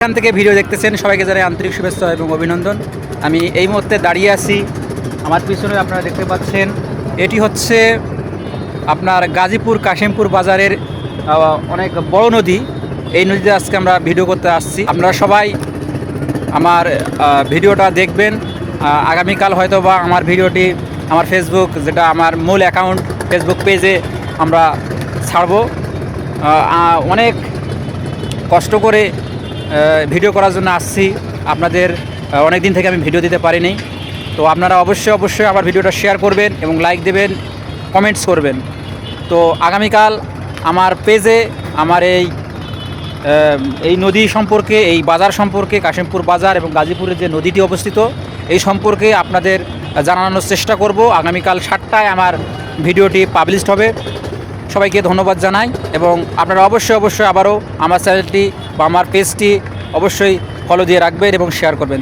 এখান থেকে ভিডিও দেখতেছেন সবাইকে জানাই আন্তরিক শুভেচ্ছা এবং অভিনন্দন। আমি এই মুহূর্তে দাঁড়িয়ে আছি, আমার পিছনে আপনারা দেখতে পাচ্ছেন এটি হচ্ছে আপনার গাজীপুর কাশিমপুর বাজারের অনেক বড় নদী। এই নদীতে আজকে আমরা ভিডিও করতে আসছি। আপনারা সবাই আমার ভিডিওটা দেখবেন। আগামীকাল হয়তো বা আমার ভিডিওটি আমার ফেসবুক, যেটা আমার মূল অ্যাকাউন্ট, ফেসবুক পেজে আমরা ছাড়ব। অনেক কষ্ট করে ভিডিও করার জন্য আসছি, আপনাদের অনেক দিন থেকে আমি ভিডিও দিতে পারিনি। তো আপনারা অবশ্যই আমার ভিডিওটা শেয়ার করবেন এবং লাইক দেবেন, কমেন্টস করবেন। তো আগামীকাল আমার পেজে আমার এই নদী সম্পর্কে, এই বাজার সম্পর্কে, কাশিমপুর বাজার এবং গাজীপুরের যে নদীটি অবস্থিত এই সম্পর্কে আপনাদের জানানোর চেষ্টা করব। আগামীকাল 7টায় আমার ভিডিওটি পাবলিশড হবে। সবাইকে ধন্যবাদ জানাই এবং আপনারা অবশ্যই আবারও আমার চ্যানেলটি বা আমার পেজটি অবশ্যই ফলো দিয়ে রাখবেন এবং শেয়ার করবেন।